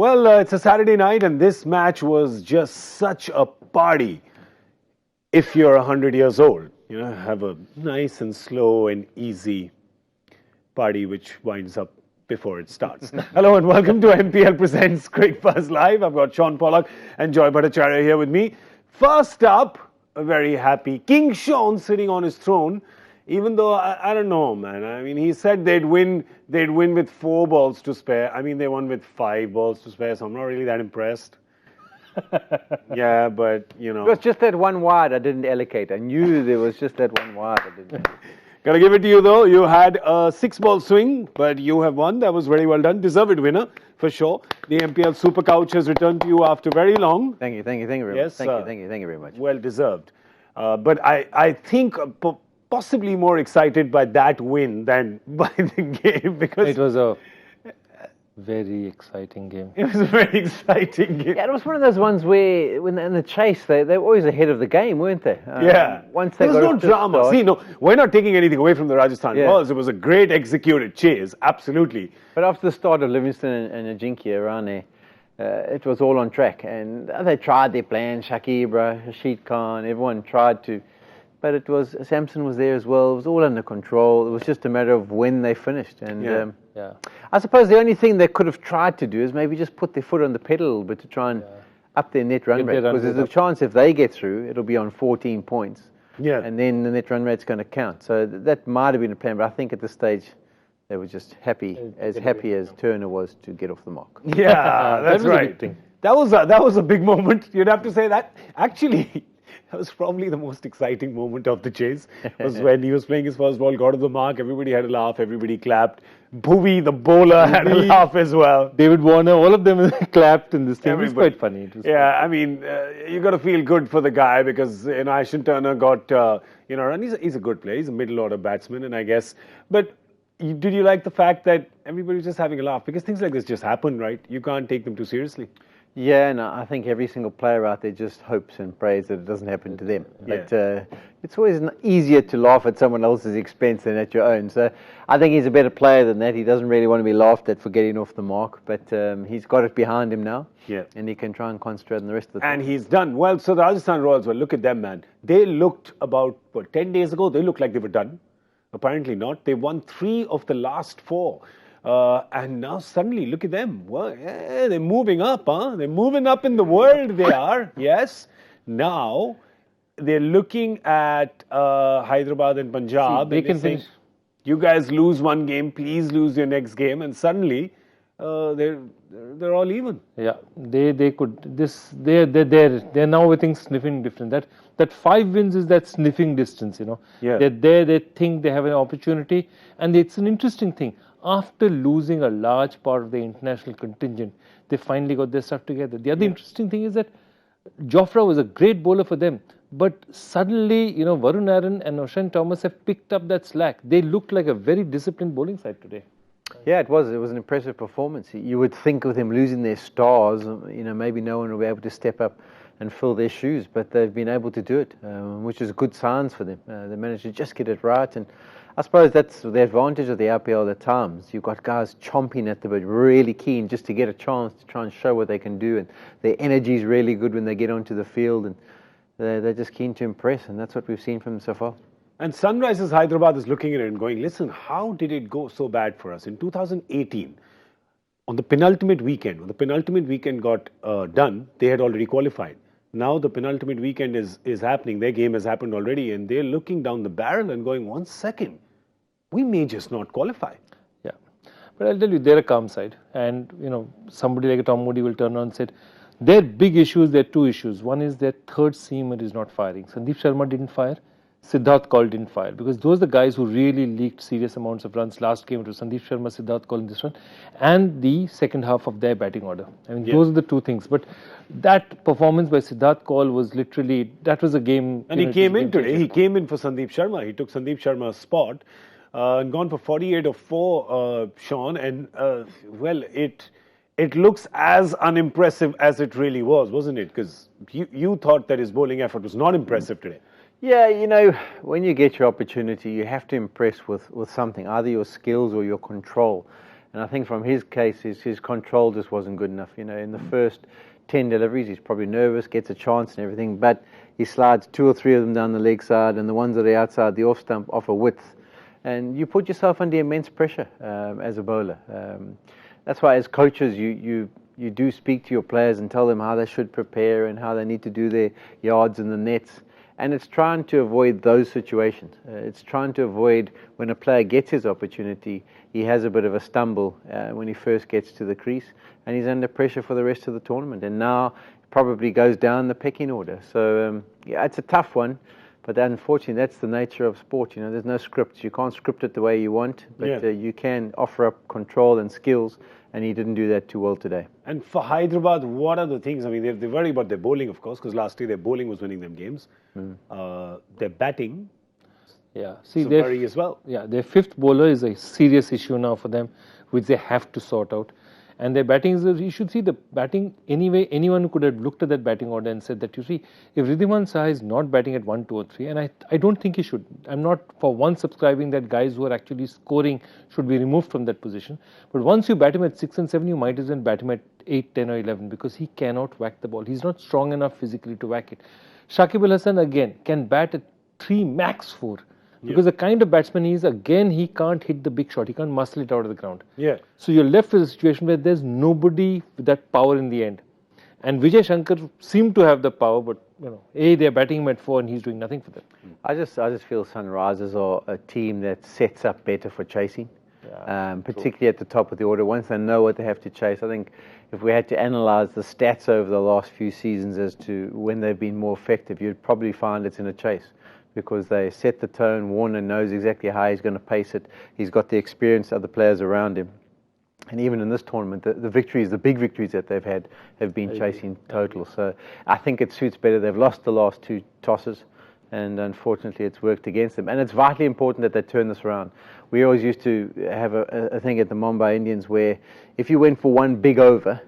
Well, it's a Saturday night, and this match was just such a party. If you're 100 years old, have a nice and slow and easy party which winds up before it starts. Hello and welcome to MPL Presents Cricbuzz Live. I've got Shaun, Pollock and Bhattacharjya here with me. First up, a very happy King Shaun sitting on his throne. Even though, I don't know, man. I mean, he said they'd win with 4 balls to spare. I mean, they won with 5 balls to spare, so I'm not really that impressed. Yeah, but, It was just that one wide I didn't allocate. I knew there was just that one wide I didn't allocate. Gotta give it to you, though. You had a 6-ball swing, but you have won. That was very well done. Deserved winner, for sure. The MPL Super Couch has returned to you after very long. Thank you very much. Yes, thank you very much. Well deserved. But I think possibly more excited by that win than by the game, because it was a very exciting game. It was a very exciting game. Yeah, it was one of those ones where, when in the chase, they were always ahead of the game, weren't they? Yeah. Once they there was no got drama. See, no, we're not taking anything away from the Rajasthan balls. It was a great executed chase, absolutely. But after the start of Livingstone and Ajinkya, Rahane, it was all on track. And they tried their plan, Shakib, Rashid Khan, everyone tried to. But it was, Samson was there as well. It was all under control. It was just a matter of when they finished. And I suppose the only thing they could have tried to do is maybe just put their foot on the pedal a little bit to try and up their net run rate. Because there's a chance if they get through, it'll be on 14 points. Yeah. And then the net run rate's going to count. So that might have been a plan. But I think at this stage, they were just happy as Turner was to get off the mark. Yeah, that's right. That was a big moment. You'd have to say that. Actually, that was probably the most exciting moment of the chase. Was when he was playing his first ball, got to the mark, everybody had a laugh, everybody clapped. Bhuvi, the bowler, had a laugh as well. David Warner, all of them clapped in this thing. It was quite funny. I mean, you got to feel good for the guy because, Ashton Turner got, and he's a good player. He's a middle order batsman, and I guess. But did you like the fact that everybody was just having a laugh? Because things like this just happen, right? You can't take them too seriously. Yeah, and I think every single player out there just hopes and prays that it doesn't happen to them. Yeah. But it's always easier to laugh at someone else's expense than at your own. So I think he's a better player than that. He doesn't really want to be laughed at for getting off the mark, but he's got it behind him now. Yeah. And he can try and concentrate on the rest of the time. And he's done. Well, so the Rajasthan Royals, look at them, man. They looked about, 10 days ago, they looked like they were done. Apparently not. They won 3 of the last 4. And now suddenly, look at them. Well, they're moving up, huh? They're moving up in the world, they are. Yes. Now, they're looking at Hyderabad and Punjab. They can finish. You guys lose one game, please lose your next game. And suddenly, they're all even. Yeah, they could. They're now within sniffing distance. That 5 wins is that sniffing distance, Yeah. They're there, they think they have an opportunity. And it's an interesting thing. After losing a large part of the international contingent, they finally got their stuff together. The other interesting thing is that Jofra was a great bowler for them. But suddenly, Varun Aaron and Oshan Thomas have picked up that slack. They looked like a very disciplined bowling side today. Yeah, it was an impressive performance. You would think with them losing their stars, maybe no one will be able to step up and fill their shoes, but they've been able to do it, which is good signs for them. They managed to just get it right, and I suppose that's the advantage of the IPL at times. You've got guys chomping at the bit, really keen just to get a chance to try and show what they can do, and their energy is really good when they get onto the field, and they're just keen to impress, and that's what we've seen from them so far. And Sunrisers Hyderabad is looking at it and going, listen, how did it go so bad for us? In 2018, on the penultimate weekend, when the penultimate weekend got done, they had already qualified. Now the penultimate weekend is happening. Their game has happened already, and they're looking down the barrel and going, 1 second, we may just not qualify. Yeah, but I'll tell you, they're a calm side. And, somebody like Tom Moody will turn around and say, their big issues, there are 2 issues. One is their third seamer is not firing. Sandeep Sharma didn't fire. Siddharth Kaul didn't fire, because those are the guys who really leaked serious amounts of runs last game. It was Sandeep Sharma, Siddharth Kaul in this one, and the second half of their batting order. I mean, those are the 2 things. But that performance by Siddharth Kaul was literally, that was a game. And he came in today. He came in for Sandeep Sharma. He took Sandeep Sharma's spot and gone for 48 of 4, Shaun. And, it looks as unimpressive as it really was, wasn't it? Because you thought that his bowling effort was not impressive today. Yeah, when you get your opportunity, you have to impress with something, either your skills or your control. And I think from his case, his control just wasn't good enough. In the first 10 deliveries, he's probably nervous, gets a chance and everything, but he slides 2 or 3 of them down the leg side, and the ones that are outside the off stump off a width. And you put yourself under immense pressure as a bowler. That's why as coaches, you do speak to your players and tell them how they should prepare and how they need to do their yards in the nets. And it's trying to avoid those situations. It's trying to avoid when a player gets his opportunity, he has a bit of a stumble when he first gets to the crease, and he's under pressure for the rest of the tournament. And now probably goes down the pecking order. So, it's a tough one. But unfortunately, that's the nature of sport. There's no scripts. You can't script it the way you want, but you can offer up control and skills, and he didn't do that too well today. And for Hyderabad, what are the things? I mean, they worry about their bowling, of course, because last year their bowling was winning them games. Their batting, see, worry as well. Yeah, their fifth bowler is a serious issue now for them, which they have to sort out. And their batting is, you should see the batting anyway. Anyone who could have looked at that batting order and said that, you see, if Ridhiman Saha is not batting at 1, 2 or 3, and I don't think he should. I'm not for one subscribing that guys who are actually scoring should be removed from that position. But once you bat him at 6 and 7, you might as well bat him at 8, 10 or 11 because he cannot whack the ball. He's not strong enough physically to whack it. Shakib Al Hasan again can bat at 3, max 4. Because the kind of batsman he is, again, he can't hit the big shot. He can't muscle it out of the ground. So you're left with a situation where there's nobody with that power in the end. And Vijay Shankar seemed to have the power, but they're batting him at 4 and he's doing nothing for them. I just feel Sunrisers are a team that sets up better for chasing, particularly at the top of the order. Once they know what they have to chase, I think if we had to analyse the stats over the last few seasons as to when they've been more effective, you'd probably find it's in a chase. Because they set the tone. Warner knows exactly how he's going to pace it. He's got the experience of the players around him. And even in this tournament, the victories, the big victories that they've had have been chasing total. So I think it suits better. They've lost the last 2 tosses, and unfortunately it's worked against them. And it's vitally important that they turn this around. We always used to have a thing at the Mumbai Indians where if you went for one big over,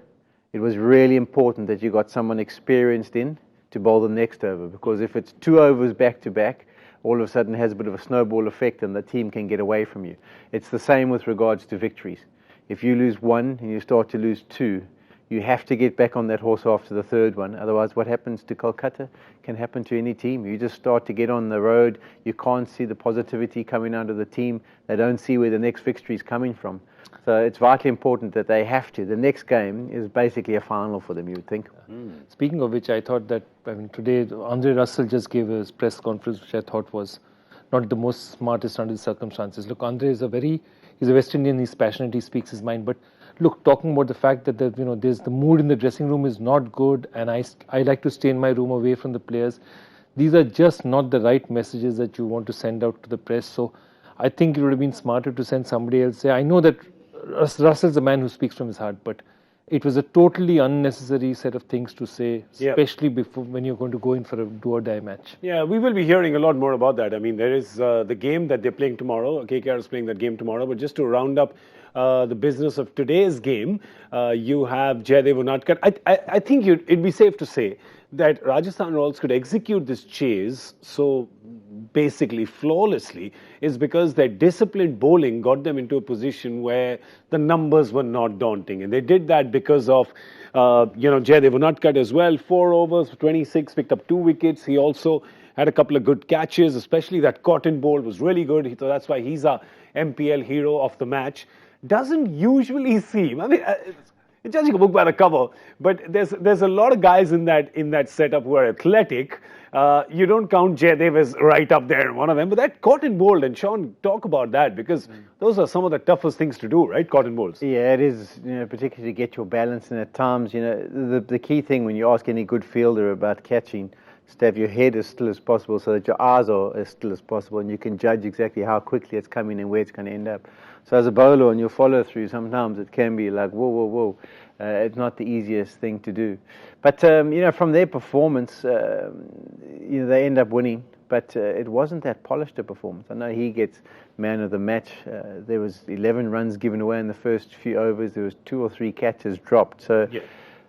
it was really important that you got someone experienced in to bowl the next over, because if it's 2 overs back to back, all of a sudden it has a bit of a snowball effect and the team can get away from you. It's the same with regards to victories. If you lose 1 and you start to lose 2, you have to get back on that horse after the 3rd one. Otherwise, what happens to Kolkata can happen to any team. You just start to get on the road. You can't see the positivity coming out of the team. They don't see where the next victory is coming from. So it's vitally important that they have to. The next game is basically a final for them, you would think. Speaking of which, I thought that, today Andre Russell just gave a press conference, which I thought was not the most smartest under the circumstances. Look, Andre is he's a West Indian, he's passionate, he speaks his mind. But look, talking about the fact that there's the mood in the dressing room is not good, and I like to stay in my room away from the players. These are just not the right messages that you want to send out to the press. So I think it would have been smarter to send somebody else. I know that Russell's a man who speaks from his heart, but it was a totally unnecessary set of things to say, especially when you're going to go in for a do-or-die match. Yeah, we will be hearing a lot more about that. I mean, there is the game that they're playing tomorrow. KKR is playing that game tomorrow. But just to round up the business of today's game, you have Jaydev Unadkat. I think it'd be safe to say that Rajasthan Royals could execute this chase so basically flawlessly is because their disciplined bowling got them into a position where the numbers were not daunting. And they did that because of, Jaydev Unadkat as well. 4 overs, 26, picked up 2 wickets. He also had a couple of good catches, especially that cotton bowl was really good. So that's why he's our MPL hero of the match. Doesn't usually seem, it's judging a book by the cover, but there's a lot of guys in that setup who are athletic. You don't count Jaydev as right up there, one of them, but that cotton bowl, and Shaun, talk about that, because those are some of the toughest things to do, right? Cotton bowls. Yeah, it is, particularly to get your balance, and at times, the key thing when you ask any good fielder about catching is to have your head as still as possible so that your eyes are as still as possible, and you can judge exactly how quickly it's coming and where it's going to end up. So as a bowler, on your follow through, sometimes it can be like, whoa. It's not the easiest thing to do. But, from their performance, they end up winning. But it wasn't that polished a performance. I know he gets man of the match. There was 11 runs given away in the first few overs. There was 2 or 3 catches dropped. So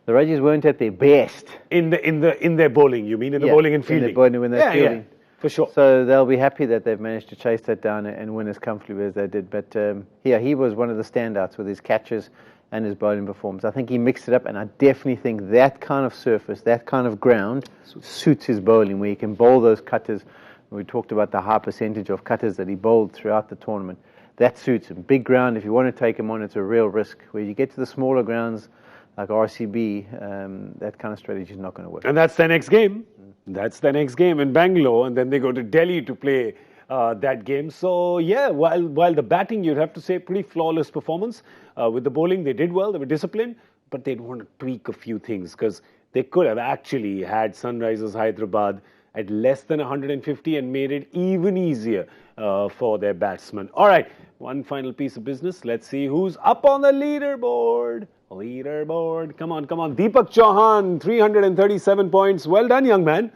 the Rajas weren't at their best. In their bowling, you mean? In the bowling and fielding? When they're fielding. For sure. So they'll be happy that they've managed to chase that down and win as comfortably as they did. But yeah, he was one of the standouts with his catches and his bowling performance. I think he mixed it up, and I definitely think that kind of surface, that kind of ground, suits his bowling, where he can bowl those cutters. We talked about the high percentage of cutters that he bowled throughout the tournament. That suits him. Big ground, if you want to take him on, it's a real risk. Where you get to the smaller grounds like RCB, that kind of strategy is not going to work. And that's their next game. That's their next game in Bangalore, and then they go to Delhi to play that game. So yeah, while the batting, you'd have to say, pretty flawless performance. With the bowling, they did well. They were disciplined, but they'd want to tweak a few things because they could have actually had Sunrisers Hyderabad at less than 150 and made it even easier for their batsmen. All right, one final piece of business. Let's see who's up on the leaderboard. Come on. Deepak Chauhan, 337 points. Well done, young man.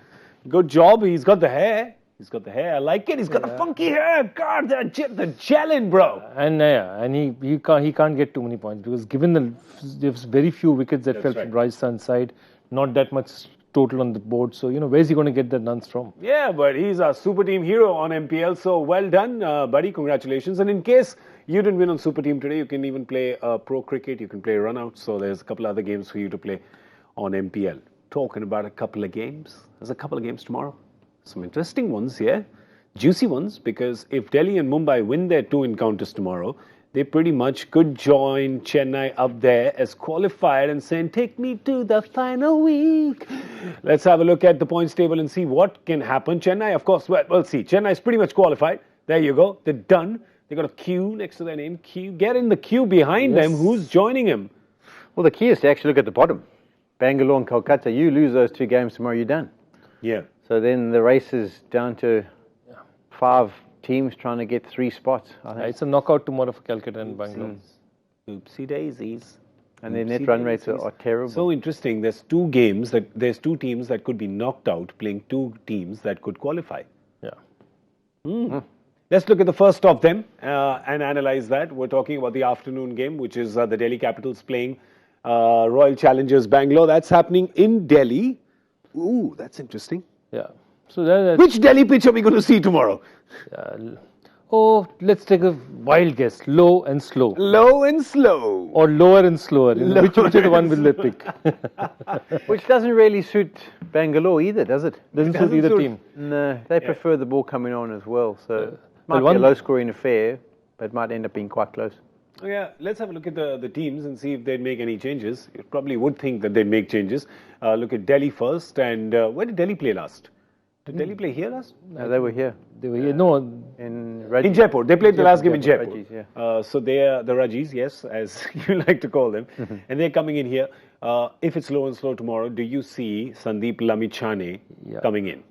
Good job. He's got the hair. I like it. He's got the funky hair. God, the gelin, bro. And he can't get too many points because given there's very few wickets that fell from Rajasthan's side, not that much total on the board. So, where's he going to get the runs from? Yeah, but he's a super team hero on MPL. So well done, buddy. Congratulations. And in case you didn't win on super team today, you can even play pro cricket. You can play run out. So there's a couple other games for you to play on MPL. Talking about a couple of games. There's a couple of games tomorrow. Some interesting ones here. Juicy ones, because if Delhi and Mumbai win their 2 encounters tomorrow, they pretty much could join Chennai up there as qualified and saying, take me to the final week. Let's have a look at the points table and see what can happen. Chennai, of course, we'll see. Chennai's pretty much qualified. There you go. They're done. They got a Q next to their name. Q. Get in the queue behind them. Who's joining him? Well, the key is to actually look at the bottom. Bangalore and Kolkata. You lose those 2 games tomorrow, you're done. Yeah. So then the race is down to 5 teams trying to get 3 spots. I think. It's a knockout tomorrow for Calcutta and Bangalore. Oopsie daisies. And their net run rates are terrible. So interesting. There's 2 teams that could be knocked out playing 2 teams that could qualify. Yeah. Let's look at the first of them and analyze that. We're talking about the afternoon game, which is the Delhi Capitals playing Royal Challengers Bangalore. That's happening in Delhi. Ooh, that's interesting. Yeah. So which Delhi pitch are we going to see tomorrow? Let's take a wild guess. Low and slow. Low and slow. Or lower and slower. Which is the one will they pick? Which doesn't really suit Bangalore either, does it? Doesn't suit either team. No, they prefer the ball coming on as well. So might be a low-scoring affair, but it might end up being quite close. Yeah, let's have a look at the teams and see if they'd make any changes. You probably would think that they'd make changes. Look at Delhi first. And where did Delhi play last? Did Delhi play here last? No, they were here. They were here. No, in Jaipur. They played the last game in Jaipur. Rajis, yeah. So they are the Rajis, yes, as you like to call them. And they're coming in here. If it's low and slow tomorrow, do you see Sandeep Lamichhane coming in?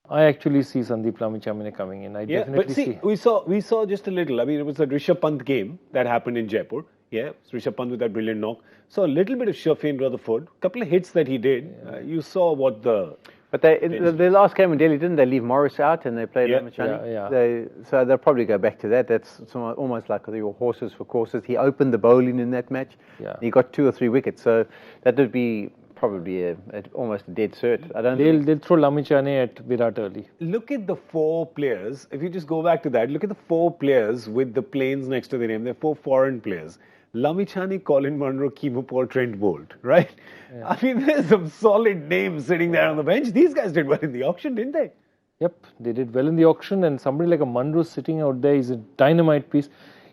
I actually see Sandeep Lamichhane coming in. I definitely see. We saw just a little. I mean, it was a Rishabh Pant game that happened in Jaipur. Yeah, Rishabh Pant with that brilliant knock. So a little bit of Shafin Rutherford, a couple of hits that he did. You saw what the... But the last game in Delhi, didn't they leave Morris out and they played Lamichhane? So they'll probably go back to that. That's almost like your horses for courses. He opened the bowling in that match. Yeah. He got 2 or 3 wickets. So that would be probably almost a dead cert. They'll throw Lamichhane at Virat early. Look at the 4 players. If you just go back to that, look at the 4 players with the planes next to their name. They're 4 foreign players. Lamichhane, Colin Munro, Kimo Paul, Trent Bolt, right? Yeah. I mean, there's some solid names sitting there on the bench. These guys did well in the auction, didn't they? Yep, they did well in the auction, and somebody like a Munro sitting out there is a dynamite piece.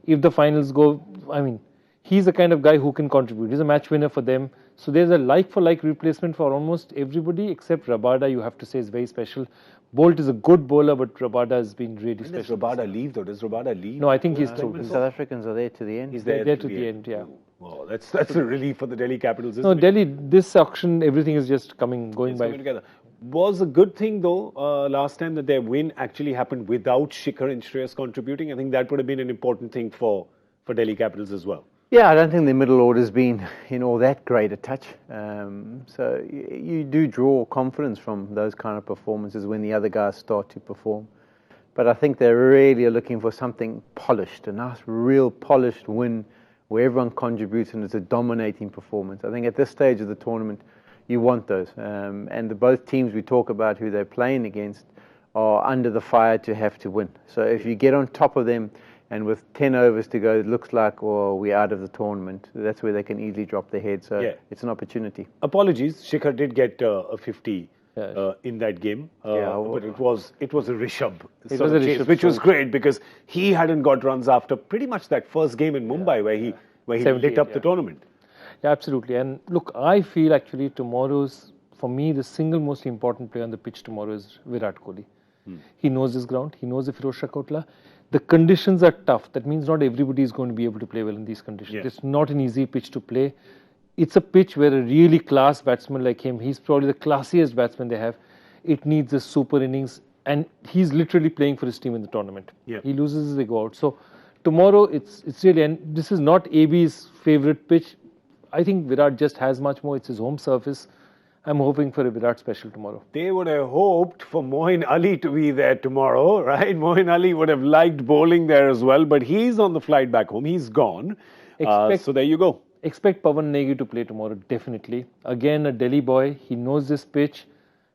If the finals go, I mean, he's the kind of guy who can contribute. He's a match winner for them. So there's a like-for-like replacement for almost everybody except Rabada, you have to say, is very special. Bolt is a good bowler, but Rabada has been really special. Does Rabada leave though? Does Rabada leave? No, I think he's through. The South Africans are there to the end. He's there to the end, yeah. Wow, that's a relief for the Delhi Capitals, isn't it? Delhi, this auction, everything is just going by. Coming together. Was a good thing though, last time that their win actually happened without Shikhar and Shreyas contributing. I think that would have been an important thing for Delhi Capitals as well. Yeah, I don't think the middle order's been in all that great a touch. So you do draw confidence from those kind of performances when the other guys start to perform. But I think they really are looking for something polished, a nice, real polished win where everyone contributes and it's a dominating performance. I think at this stage of the tournament, you want those. And both teams we talk about who they're playing against are under the fire to have to win. So if you get on top of them, and with 10 overs to go, it looks like, oh, we're out of the tournament. That's where they can easily drop their head. So it's an opportunity. Apologies, Shikhar did get a 50 in that game, but it was a Rishabh sort of chase, which was great because he hadn't got runs after pretty much that first game in Mumbai where he lit up the tournament. Yeah, absolutely. And look, I feel actually for me, the single most important player on the pitch tomorrow is Virat Kohli. He knows his ground. He knows the Firozshah Kotla. The conditions are tough. That means not everybody is going to be able to play well in these conditions. Yeah. It's not an easy pitch to play. It's a pitch where a really class batsman like him, he's probably the classiest batsman they have. It needs a super innings, and he's literally playing for his team in the tournament. Yeah. He loses, they go out. So tomorrow, it's really, and this is not AB's favorite pitch. I think Virat just has much more. It's his home surface. I'm hoping for a Virat special tomorrow. They would have hoped for Moeen Ali to be there tomorrow, right? Moeen Ali would have liked bowling there as well, but he's on the flight back home. He's gone. So there you go. Expect Pawan Negi to play tomorrow, definitely. Again, a Delhi boy. He knows this pitch.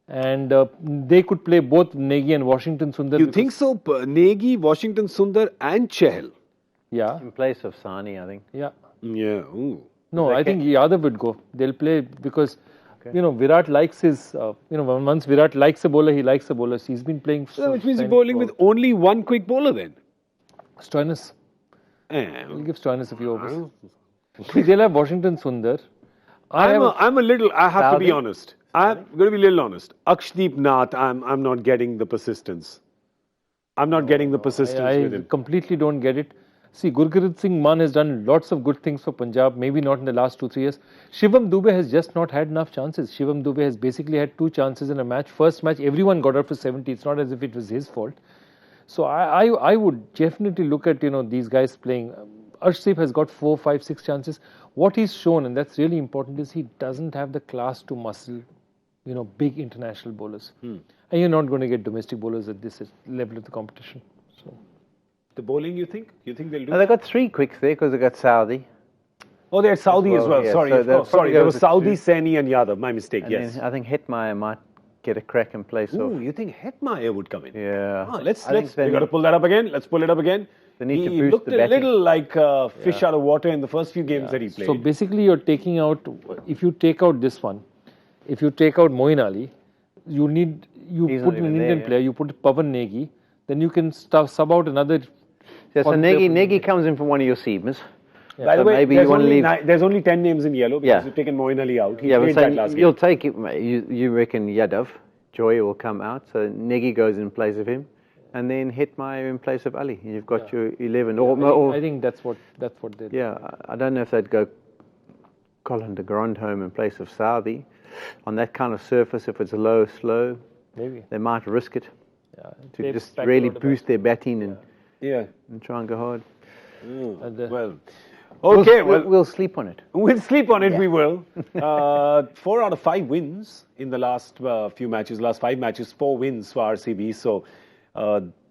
And they could play both Negi and Washington Sundar. You think so? Negi, Washington Sundar and Chahal? Yeah. In place of Sani, I think. Yeah. Yeah. Ooh. No, I think Yadav would go. They'll play because... Virat likes his, once Virat likes a bowler, he likes a bowler. So he's been playing... So which means he's bowling with only one quick bowler then? Stoinis. We'll give Stoinis a few overs. They'll have Washington Sundar. I have to be honest. I'm going to be a little honest. Akshdeep Nath, I'm not getting the persistence. I'm not getting the persistence with him. I completely don't get it. See, Gurpreet Singh Mann has done lots of good things for Punjab, maybe not in the last 2-3 years. Shivam Dube has just not had enough chances. Shivam Dube has basically had 2 chances in a match. First match, everyone got out for 70. It's not as if it was his fault. So I would definitely look at, these guys playing. Arshdeep has got 4, 5, 6 chances. What he's shown, and that's really important, is he doesn't have the class to muscle, big international bowlers. And you're not going to get domestic bowlers at this level of the competition. So. The bowling, you think? You think they'll do? They've got 3 quicks there because they got Saudi. Oh, they had Saudi as well. Yeah. Sorry, there was Saudi, Saini and Yadav. My mistake, and yes. I think Hetmeyer might get a crack in place of... Ooh, you think Hetmeyer would come in? Yeah. Let's we got to pull that up again. Let's pull it up again. They need to boost looked the a little like fish out of water in the first few games that he played. So basically you're taking out, if you take out this one, if you take out Moeen Ali, you put an Indian player, you put Pawan Negi, then you can sub out another... Yeah, so Negi comes in from one of your seamers. Yeah. By the way, there's only 10 names in yellow because you've taken Moeen Ali out. He played that last game. You'll take it. You reckon Yadav, Joy will come out, so Negi goes in place of him, and then Hetmeyer in place of Ali. You've got your 11. I think that's what they do. Yeah, I don't know if they'd go Colin de Grandhomme in place of Saudi. On that kind of surface, if it's low, slow, maybe they might risk it to just really boost their batting and try and go hard. We'll sleep on it. We'll sleep on it, we will. 4 out of 5 wins in the last few matches, last 5 matches, 4 wins for RCB. So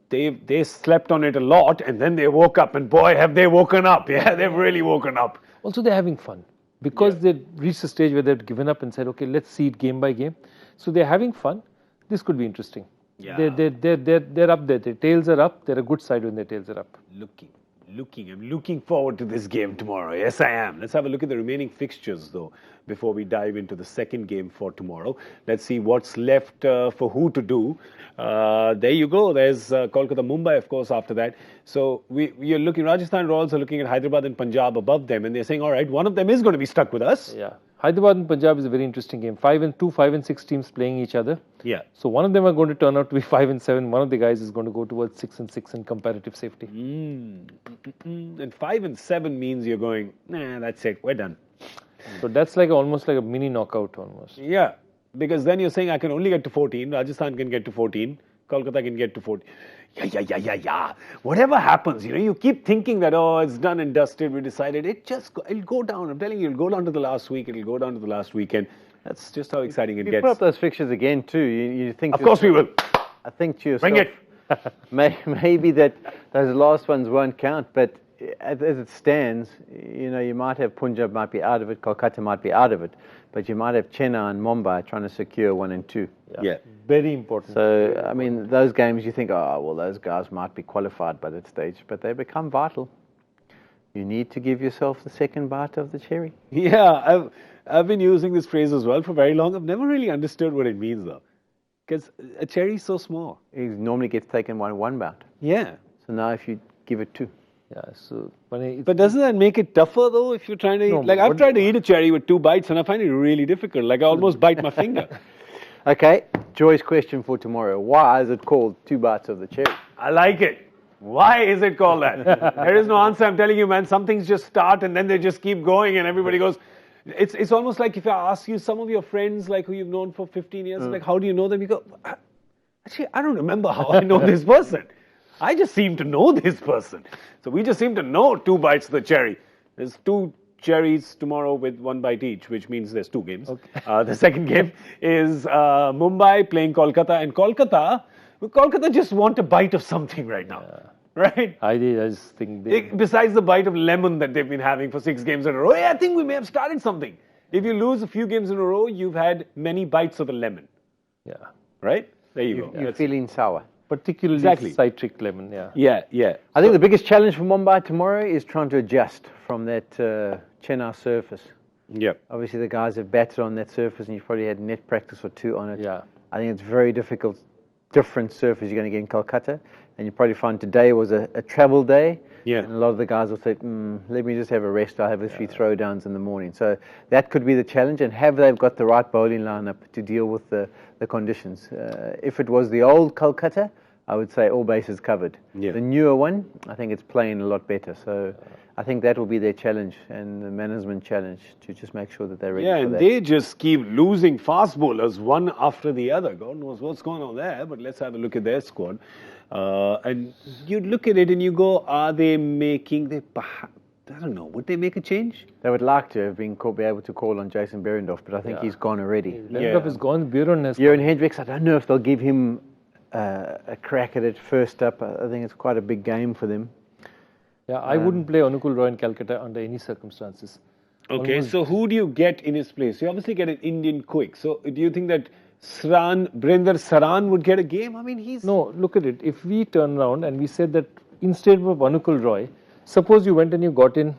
they slept on it a lot and then they woke up, and boy, have they woken up. Yeah, they've really woken up. Also, they're having fun because they reached a stage where they've given up and said, okay, let's see it game by game. So they're having fun. This could be interesting. Yeah. They're up there. Their tails are up. They're a good side when their tails are up. I'm looking forward to this game tomorrow. Yes, I am. Let's have a look at the remaining fixtures, though, before we dive into the second game for tomorrow. Let's see what's left for who to do. There you go. There's Kolkata, Mumbai, of course, after that. So you're looking, Rajasthan Royals are looking at Hyderabad and Punjab above them, and they're saying, all right, one of them is going to be stuck with us. Yeah. Hyderabad and Punjab is a very interesting game. 5 and 6 teams playing each other. Yeah. So one of them are going to turn out to be 5 and 7. One of the guys is going to go towards 6 and 6 in comparative safety. And 5 and 7 means you're going, nah, that's it, we're done. So that's almost like a mini knockout almost. Yeah, because then you're saying I can only get to 14. Rajasthan can get to 14. Kolkata can get to 14. Yeah. Whatever happens, you keep thinking that, it's done and dusted. We decided it'll go down. I'm telling you, it'll go down to the last week. It'll go down to the last weekend. That's just how exciting it gets. You put up those fixtures again too. You think? Of course we will. I think to yourself. Bring it. Maybe that those last ones won't count, but as it stands, you might have Punjab might be out of it, Kolkata might be out of it, but you might have Chennai and Mumbai trying to secure 1 and 2. Yeah. Very important. So, I mean, those games you think, oh, well, those guys might be qualified by that stage, but they become vital. You need to give yourself the second bite of the cherry. Yeah, I've been using this phrase as well for very long. I've never really understood what it means though, because a cherry is so small. It normally gets taken one bout. Yeah. So now if you give it two. Yeah, so but doesn't that make it tougher though? If you're trying to No, eat, like I've tried to eat a cherry with 2 bites and I find it really difficult. Like I almost bite my finger. Okay, Joy's question for tomorrow. Why is it called 2 bites of the cherry? I like it. Why is it called that? There is no answer. I'm telling you, man. Some things just start and then they just keep going, and everybody goes. It's almost like if I ask you some of your friends, like who you've known for 15 years, like how do you know them? You go, actually, I don't remember how I know this person. I just seem to know this person. So we just seem to know 2 bites of the cherry. There's 2 cherries tomorrow with 1 bite each, which means there's 2 games. Okay. The second game is Mumbai playing Kolkata, and Kolkata just want a bite of something right now, right? I just think besides the bite of lemon that they've been having for 6 games in a row, I think we may have started something. If you lose a few games in a row, you've had many bites of a lemon. Yeah. Right? There you go. You're feeling sour. Particularly citric lemon, Yeah. I think the biggest challenge for Mumbai tomorrow is trying to adjust from that Chennai surface. Yeah. Obviously, the guys have batted on that surface, and you've probably had net practice or 2 on it. Yeah. I think it's very difficult, different surface you're going to get in Kolkata. And you probably find today was a travel day. Yeah. And a lot of the guys will say, let me just have a rest. I'll have a few throwdowns in the morning. So that could be the challenge. And have they got the right bowling lineup to deal with the conditions? If it was the old Kolkata, I would say all bases covered. Yeah. The newer one, I think it's playing a lot better. So I think that will be their challenge and the management challenge to just make sure that they're ready for that. They just keep losing fast bowlers one after the other. God knows what's going on there, but let's have a look at their squad. And you look at it and you go, are they making I don't know, would they make a change? They would like to have been be able to call on Jason Behrendorff, but I think he's gone already. Behrendorff is gone, Buren has Jurgen Hendricks, I don't know if they'll give him a crack at it first up. I think it's quite a big game for them. Yeah, I wouldn't play Anukul Roy in Calcutta under any circumstances. Okay, so who do you get in his place? You obviously get an Indian quick. So do you think that Brinder Saran would get a game? I mean, No, look at it. If we turn around and we said that instead of Anukul Roy, suppose you went and you got in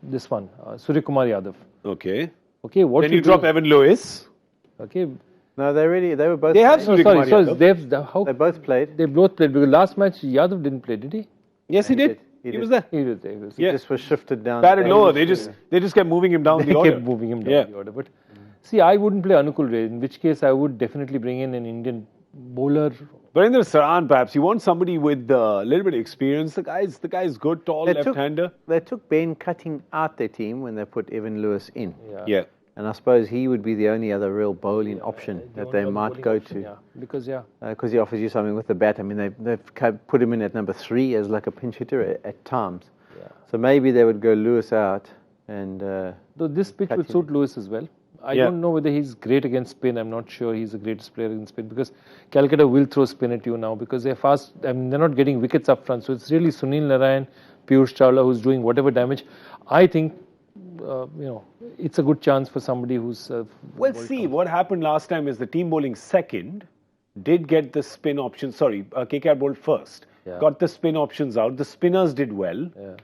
this one, Suryakumar Yadav. Okay. Okay, what then you drop Evan Lewis. Okay. No, they were both. They have playing. Suryakumar Yadav. They both played. They both played because last match Yadav didn't play, did he? Yes, he did. He was there. He was there. He just was shifted down. Batted lower. They just kept moving him down the order. They kept moving him down the order. But see, I wouldn't play Anukul Roy, in which case I would definitely bring in an Indian bowler. Brinder Saran, perhaps. You want somebody with a little bit of experience. The guy's good, tall, left-hander. They took Ben Cutting out their team when they put Evan Lewis in. Yeah. And I suppose he would be the only other real bowling option that they might go to. Yeah, because he offers you something with the bat. I mean, they've put him in at number 3 as like a pinch hitter at times. Yeah. So maybe they would go Lewis out and. Though this pitch would suit Lewis as well. I don't know whether he's great against spin. I'm not sure he's the greatest player against spin because Calcutta will throw spin at you now because they're fast. I mean, they're not getting wickets up front. So it's really Sunil Narayan, Piyush Chawla who's doing whatever damage. I think. It's a good chance for somebody who's. What happened last time is the team bowling second did get the spin option. Sorry, KKR bowled first. Yeah. Got the spin options out. The spinners did well. Yeah.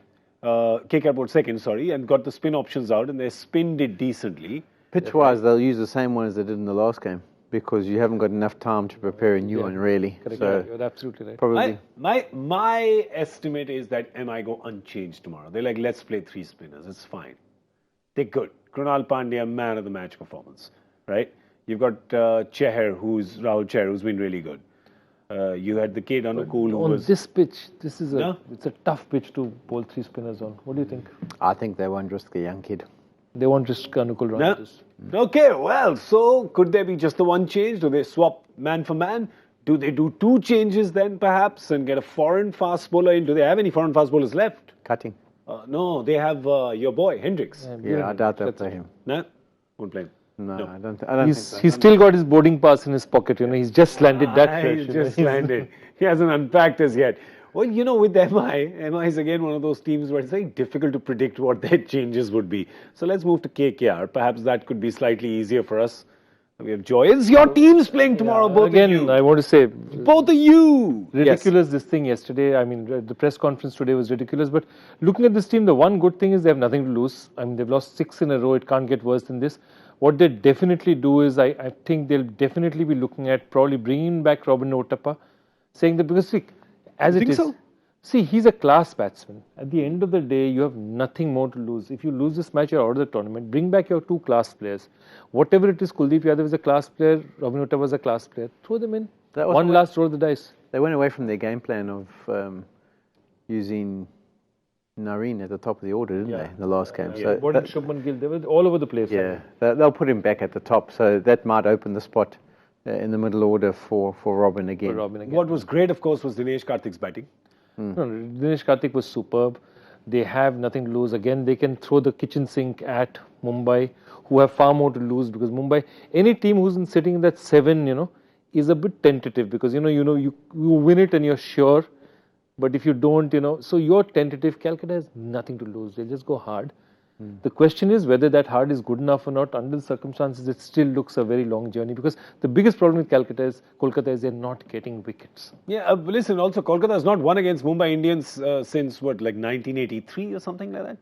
KKR bowled second, and got the spin options out, and their spin did decently. Pitch-wise, they'll use the same one as they did in the last game because you haven't got enough time to prepare a new one, really. Correct. So you're absolutely right. Probably. My estimate is that MI go unchanged tomorrow. They're like, let's play 3 spinners. It's fine. They're good. Krunal Pandya, man of the match performance, right? You've got Rahul Chahar, who's been really good. You had the kid Anukul. This pitch, it's a tough pitch to bowl 3 spinners on. What do you think? I think they won't risk the young kid. They won't risk Anukul Roy. Okay, well, so could there be just the one change? Do they swap man for man? Do they do 2 changes then perhaps and get a foreign fast bowler in? Do they have any foreign fast bowlers left? Cutting. No, they have your boy, Hendricks. Yeah, I doubt they'll play him. No? Won't play him. No, I don't think so. He's still got his boarding pass in his pocket. He's just landed that fresh. He's just landed. He hasn't unpacked as yet. Well, with MI is again one of those teams where it's very difficult to predict what their changes would be. So let's move to KKR. Perhaps that could be slightly easier for us. We have Joy. It's your team's playing tomorrow, both Again, of you. I want to say, Both of you. ridiculous this thing yesterday. I mean, the press conference today was ridiculous. But looking at this team, the one good thing is they have nothing to lose. I mean, they've lost 6 in a row. It can't get worse than this. What they definitely do is, I think they'll definitely be looking at probably bringing back Robin Otapa, saying that because see, as You it think is, so? see, he's a class batsman. At the end of the day, you have nothing more to lose. If you lose this match, you're out of the tournament. Bring back your 2 class players. Whatever it is, Kuldeep Yadav is a class player, Robin Otapa was a class player. Throw them in. That was One the way- last roll of the dice. They went away from their game plan of using Nareen at the top of the order, didn't they, in the last game? So What did Shubman Gill? They were all over the place. yeah, they'll put him back at the top, so that might open the spot in the middle order for Robin again. For Robin again. What was great, of course, was Dinesh Karthik's batting. No, Dinesh Karthik was superb. They have nothing to lose. Again, they can throw the kitchen sink at Mumbai, who have far more to lose because Mumbai, any team who's sitting in that 7, is a bit tentative because you win it and you're sure, but if you don't, so you're tentative. Calcutta has nothing to lose. They'll just go hard. The question is whether that hard is good enough or not. Under the circumstances, it still looks a very long journey because the biggest problem with Kolkata is they're not getting wickets. Yeah, listen, also, Kolkata has not won against Mumbai Indians since, like 1983 or something like that?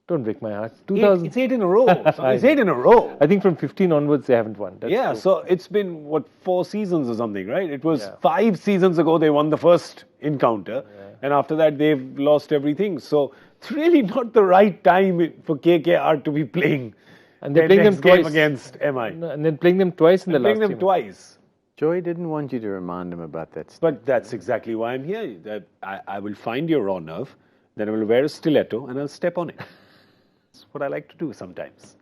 Don't break my heart. 2000. It's 8 in a row. It's 8 in a row. I think from 15 onwards, they haven't won. That's Yeah, true. so it's been, 4 seasons or something, right? It was 5 seasons ago they won the first encounter, and after that they've lost everything. So it's really not the right time for KKR to be playing. And they're their playing them next game twice. against MI. And then playing them twice in the Playing last them game. twice. Joy didn't want you to remind him about that stuff. But that's exactly why I'm here. I will find your raw nerve, then I will wear a stiletto and I'll step on it. That's what I like to do sometimes.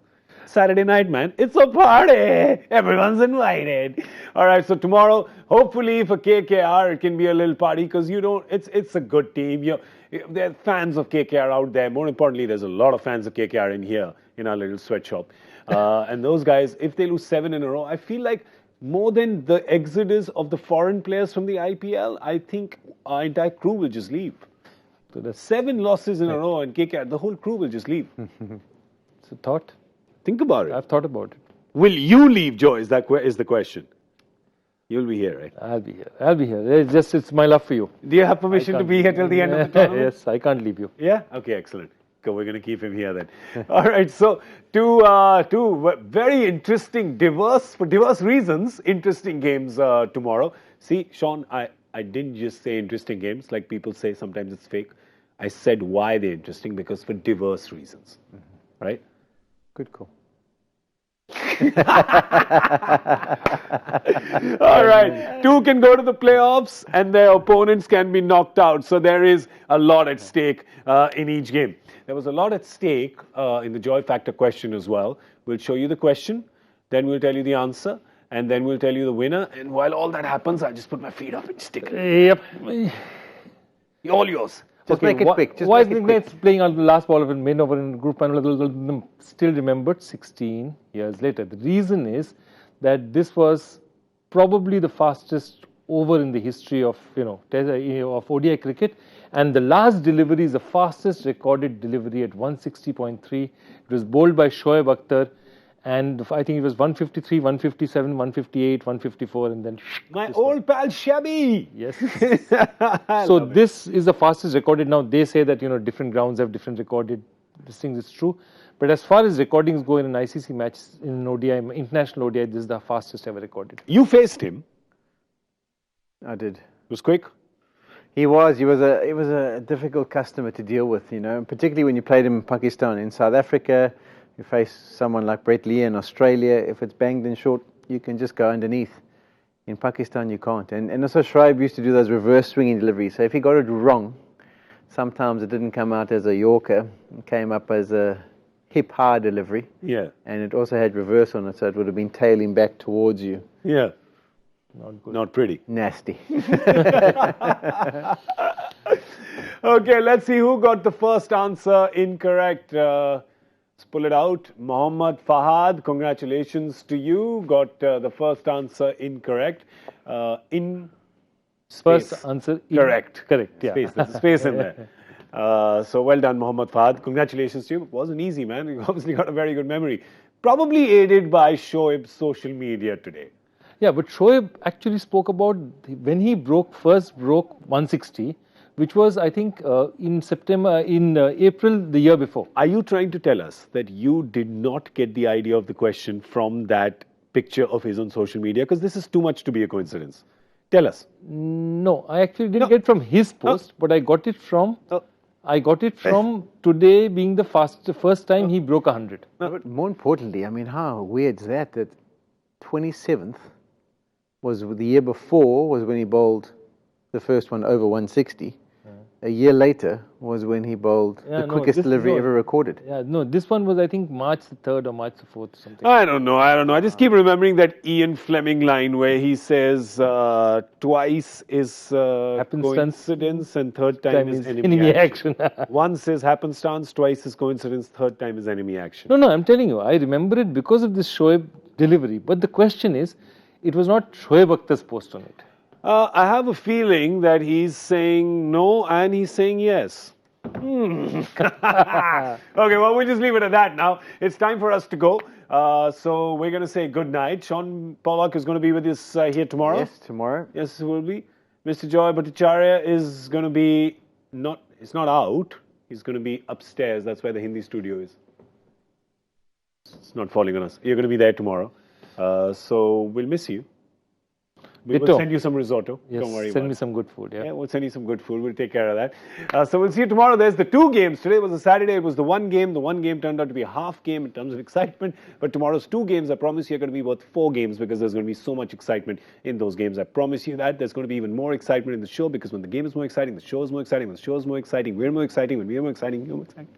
Saturday night, man. It's a party. Everyone's invited. All right, so tomorrow, hopefully for KKR, it can be a little party because it's a good team. There are fans of KKR out there. More importantly, there's a lot of fans of KKR in here, in our little sweatshop. And those guys, if they lose 7 in a row, I feel like more than the exodus of the foreign players from the IPL, I think our entire crew will just leave. So the 7 losses in a row and KKR, the whole crew will just leave. It's a thought. Think about it. I've thought about it. Will you leave, Joe? Is the question. You'll be here, right? I'll be here. It's my love for you. Do you have permission to be here till the end of the tournament? Yes, I can't leave you. Yeah? Okay, excellent. Go, we're going to keep him here then. All right, so two very interesting, for diverse reasons, interesting games tomorrow. See, Shaun, I didn't just say interesting games like people say sometimes it's fake. I said why they're interesting because for diverse reasons, right? Good call. All right, 2 can go to the playoffs and their opponents can be knocked out. So there is a lot at stake in each game. There was a lot at stake in the Joy Factor question as well. We'll show you the question, then we'll tell you the answer, and then we'll tell you the winner. And while all that happens, I'll just put my feet up and stick it. Yep. All yours. Just make it quick. Why is the Nets playing on the last ball of a main over in group final still remembered 16 years later? The reason is that this was probably the fastest over in the history of of ODI cricket, and the last delivery is the fastest recorded delivery at 160.3. It was bowled by Shoaib Akhtar, and I think it was 153, 157, 158, 154, and then My old pal Shabby. yes. So this is the fastest recorded. Now they say that different grounds have different recorded. This thing is true, but as far as recordings go in an ICC match, in an ODI, international ODI, this is the fastest ever recorded. You faced him. I did. It was quick. He was a difficult customer to deal with, particularly when you played him in Pakistan. In South Africa, you face someone like Brett Lee in Australia. If it's banged in short, you can just go underneath. In Pakistan, you can't. And also Shoaib used to do those reverse swinging deliveries. So if he got it wrong, sometimes it didn't come out as a Yorker. It came up as a hip-high delivery. Yeah. And it also had reverse on it, so it would have been tailing back towards you. Yeah. Not good. Not pretty. Nasty. Okay, let's see who got the first answer incorrect. Let's pull it out. Mohammad Fahad, congratulations to you. Got the first answer incorrect. In space. First answer Correct. Correct. Yeah. Space. There's a space in there. So well done, Mohammad Fahad. Congratulations to you. It wasn't easy, man. You obviously got a very good memory. probably aided by Shoaib's social media today. Yeah, but Shoaib actually spoke about when he first broke 160, which was, I think, in April the year before. Are you trying to tell us that you did not get the idea of the question from that picture of his on social media? Because this is too much to be a coincidence. Tell us. No, I actually didn't get from his post, but I got it from. I got it from today being the first time he broke 100. But more importantly, I mean, how weird is that? That 27th was the year before was when he bowled the first one over 160. A year later was when he bowled the quickest delivery ever recorded. Yeah, no, this one was, I think, March the 3rd or March the 4th or something. I don't know. I just keep remembering that Ian Fleming line where he says twice is coincidence and third time is enemy action. Once is happenstance, twice is coincidence, third time is enemy action. No, I'm telling you, I remember it because of this Shoaib delivery. But the question is, it was not Shoaib Akhtar's post on it. I have a feeling that he's saying no and he's saying yes. Okay, well, we'll just leave it at that now. It's time for us to go. So we're going to say good night. Shaun Pollock is going to be with us here tomorrow. Yes, tomorrow. Yes, it will be. Mr. Joy Bhattacharjya is going to be it's not out. He's going to be upstairs. That's where the Hindi studio is. It's not falling on us. You're going to be there tomorrow. So we'll miss you. We'll send you some risotto. Yes, don't worry. Send me some good food. Yeah, we'll send you some good food. We'll take care of that. So we'll see you tomorrow. There's the 2 games. Today was a Saturday. It was the 1 game. The 1 game turned out to be a half game in terms of excitement. But tomorrow's 2 games, I promise you, are going to be worth 4 games because there's going to be so much excitement in those games. I promise you that. There's going to be even more excitement in the show because when the game is more exciting, the show is more exciting. When the show is more exciting, we're more exciting. When we're more exciting, you're more exciting.